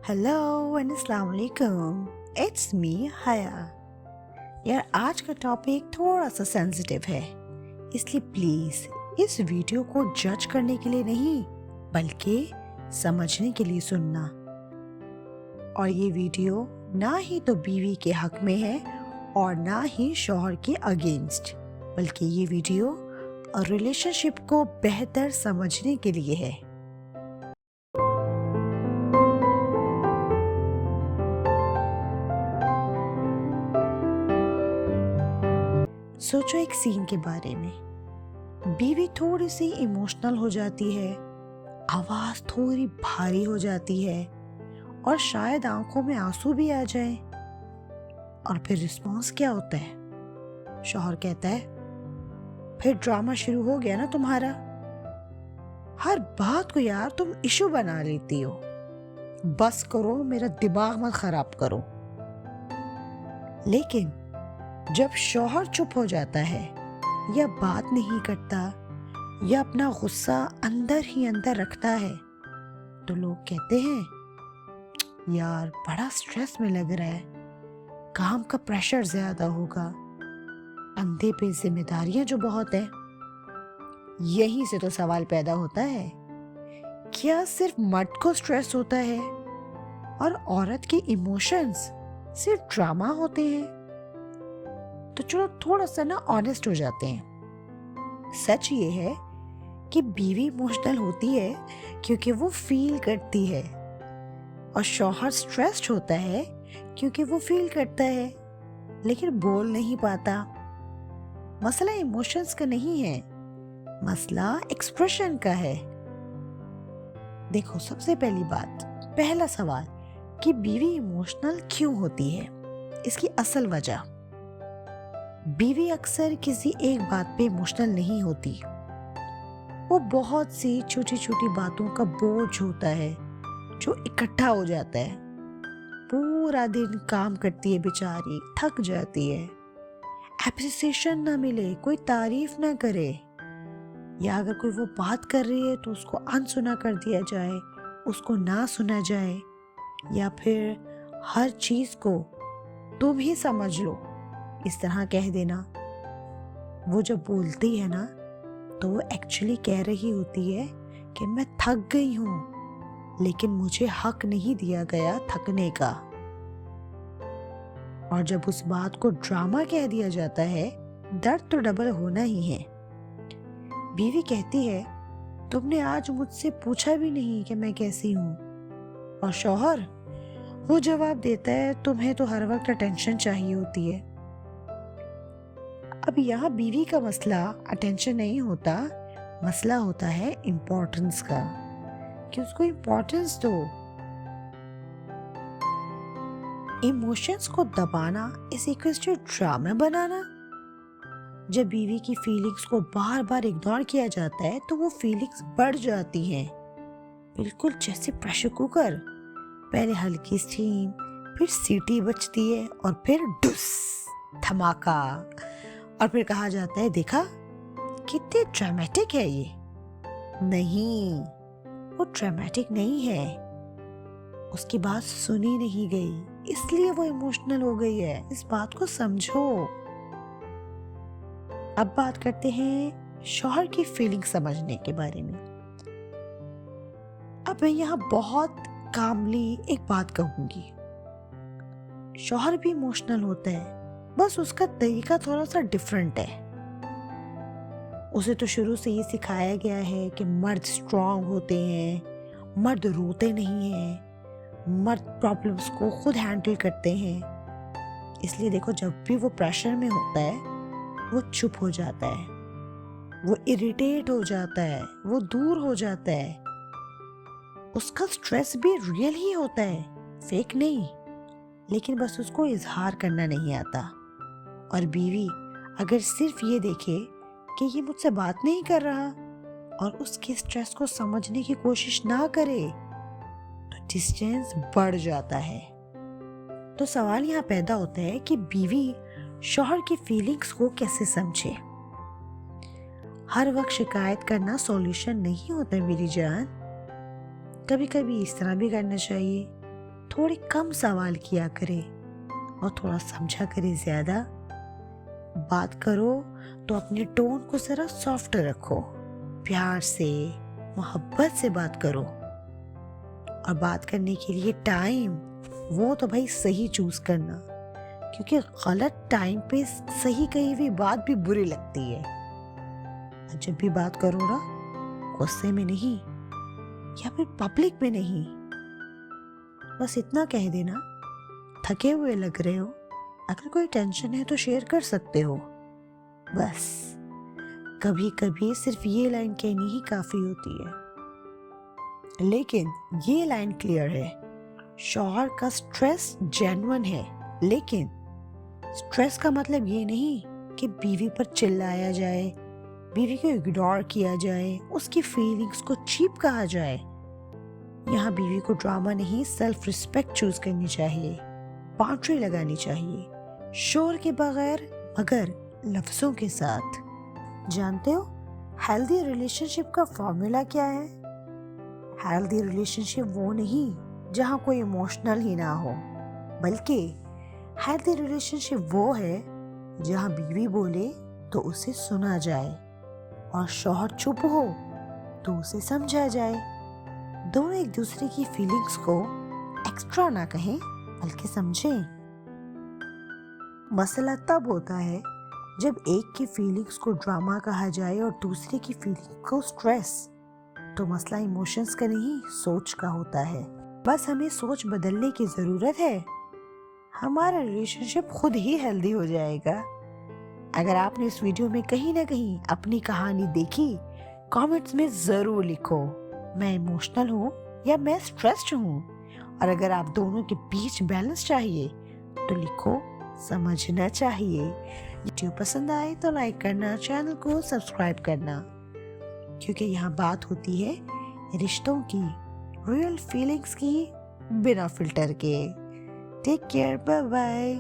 Hello and अस्सलाम वालेकुम। It's me हया। यार आज का टॉपिक थोड़ा सा सेंसिटिव है, इसलिए प्लीज इस वीडियो को जज करने के लिए नहीं बल्कि समझने के लिए सुनना। और ये वीडियो ना ही तो बीवी के हक में है और ना ही शौहर के अगेंस्ट, बल्कि ये वीडियो रिलेशनशिप को बेहतर समझने के लिए है। सोचो एक सीन के बारे में। बीवी थोड़ी सी इमोशनल हो जाती है, आवाज थोड़ी भारी हो जाती है और शायद आंखों में आंसू भी आ जाए। और फिर रिस्पॉन्स क्या होता है? शौहर कहता है, फिर ड्रामा शुरू हो गया ना तुम्हारा। हर बात को यार तुम इशू बना लेती हो। बस करो, मेरा दिमाग मत खराब करो। लेकिन जब शौहर चुप हो जाता है या बात नहीं करता या अपना गुस्सा अंदर ही अंदर रखता है तो लोग कहते हैं यार बड़ा स्ट्रेस में लग रहा है, काम का प्रेशर ज्यादा होगा, कंधे पे जिम्मेदारियां जो बहुत है। यहीं से तो सवाल पैदा होता है, क्या सिर्फ मर्द को स्ट्रेस होता है और औरत के इमोशंस सिर्फ ड्रामा होते हैं? तो चलो थोड़ा सा ना ऑनेस्ट हो जाते हैं। सच ये है कि बीवी इमोशनल होती है क्योंकि वो फील करती है और शौहर स्ट्रेस्ड होता है क्योंकि वो फील करता है लेकिन बोल नहीं पाता। मसला इमोशंस का नहीं है, मसला एक्सप्रेशन का है। देखो, सबसे पहली बात, पहला सवाल कि बीवी इमोशनल क्यों होती है, इसकी असल वजह। बीवी अक्सर किसी एक बात पे इमोशनल नहीं होती, वो बहुत सी छोटी छोटी बातों का बोझ होता है जो इकट्ठा हो जाता है। पूरा दिन काम करती है बेचारी, थक जाती है, एप्रिसिएशन ना मिले, कोई तारीफ ना करे, या अगर कोई वो बात कर रही है तो उसको अनसुना कर दिया जाए, उसको ना सुना जाए, या फिर हर चीज को तुम ही समझ लो इस तरह कह देना। वो जब बोलती है ना तो वो एक्चुअली कह रही होती है कि मैं थक गई हूं लेकिन मुझे हक नहीं दिया गया थकने का। और जब उस बात को ड्रामा कह दिया जाता है, दर्द तो डबल होना ही है। बीवी कहती है, तुमने आज मुझसे पूछा भी नहीं कि मैं कैसी हूं। और शौहर वो जवाब देता है, तुम्हें तो हर वक्त अटेंशन चाहिए होती है। अब यहाँ बीवी का मसला अटेंशन नहीं होता, मसला होता है इम्पोर्टेंस का, कि उसको इम्पोर्टेंस दो। इमोशंस को दबाना इस इक्वल्स टू ड्रामा बनाना। जब बीवी की फीलिंग्स को बार बार इग्नोर किया जाता है तो वो फीलिंग्स बढ़ जाती हैं, बिल्कुल जैसे प्रेशर कुकर। पहले हल्की स्टीम, फिर सीटी बजती है और फिर डुस, धमाका। और फिर कहा जाता है, देखा कितने ड्रामेटिक है ये। नहीं, वो ड्रामेटिक नहीं है, उसकी बात सुनी नहीं गई इसलिए वो इमोशनल हो गई है। इस बात को समझो। अब बात करते हैं शौहर की फीलिंग समझने के बारे में। अब मैं यहाँ बहुत कामली एक बात कहूंगी, शौहर भी इमोशनल होता है, बस उसका तरीका थोड़ा सा डिफरेंट है। उसे तो शुरू से ये सिखाया गया है कि मर्द स्ट्रांग होते हैं, मर्द रोते नहीं हैं, मर्द प्रॉब्लम्स को खुद हैंडल करते हैं। इसलिए देखो, जब भी वो प्रेशर में होता है वो चुप हो जाता है, वो इरिटेट हो जाता है, वो दूर हो जाता है। उसका स्ट्रेस भी रियल ही होता है, फेक नहीं, लेकिन बस उसको इजहार करना नहीं आता। और बीवी अगर सिर्फ ये देखे कि ये मुझसे बात नहीं कर रहा और उसके स्ट्रेस को समझने की कोशिश ना करे तो डिस्टेंस बढ़ जाता है। तो सवाल यहाँ पैदा होता है कि बीवी शौहर की फीलिंग्स को कैसे समझे। हर वक्त शिकायत करना सॉल्यूशन नहीं होता मेरी जान। कभी कभी इस तरह भी करना चाहिए थोड़े कम सवाल किया करे और थोड़ा समझा करे ज्यादा। बात करो तो अपने टोन को जरा सॉफ्ट रखो, प्यार से मोहब्बत से बात करो। और बात करने के लिए टाइम वो तो भाई सही चूज करना, क्योंकि गलत टाइम पे सही कही हुई बात भी बुरी लगती है। जब भी बात करो ना, गुस्से में नहीं या फिर पब्लिक में नहीं, बस इतना कह देना, थके हुए लग रहे हो, अगर कोई टेंशन है तो शेयर कर सकते हो। बस कभी कभी सिर्फ ये लाइन कहनी ही काफी होती है। लेकिन ये लाइन क्लियर है, शौहर का स्ट्रेस जेन्युइन है, लेकिन स्ट्रेस का मतलब ये नहीं कि बीवी पर चिल्लाया जाए, बीवी को इग्नोर किया जाए, उसकी फीलिंग्स को चीप कहा जाए। यहाँ बीवी को ड्रामा नहीं, सेल्फ रिस्पेक्ट चूज करनी चाहिए, बाउंड्री लगानी चाहिए, शोर के बगैर मगर लफ्जों के साथ। जानते हो हेल्दी रिलेशनशिप का फॉर्मूला क्या है? हेल्दी रिलेशनशिप वो नहीं जहाँ कोई इमोशनल ही ना हो, बल्कि हेल्दी रिलेशनशिप वो है जहाँ बीवी बोले तो उसे सुना जाए और शौहर चुप हो तो उसे समझा जाए। दोनों एक दूसरे की फीलिंग्स को एक्स्ट्रा ना कहें बल्कि समझें। मसला तब होता है जब एक की फीलिंग्स को ड्रामा कहा जाए और दूसरे की फीलिंग को स्ट्रेस। तो मसला इमोशंस का नहीं, सोच का होता है। बस हमें सोच बदलने की जरूरत है, हमारा रिलेशनशिप खुद ही हेल्दी हो जाएगा। अगर आपने इस वीडियो में कहीं ना कहीं अपनी कहानी देखी, कमेंट्स में जरूर लिखो, मैं इमोशनल हूँ या मैं स्ट्रेस्ड हूँ। और अगर आप दोनों के बीच बैलेंस चाहिए तो लिखो समझना चाहिए। वीडियो पसंद आए तो लाइक करना, चैनल को सब्सक्राइब करना, क्योंकि यहाँ बात होती है रिश्तों की, रियल फीलिंग्स की, बिना फिल्टर के। Take care, bye bye.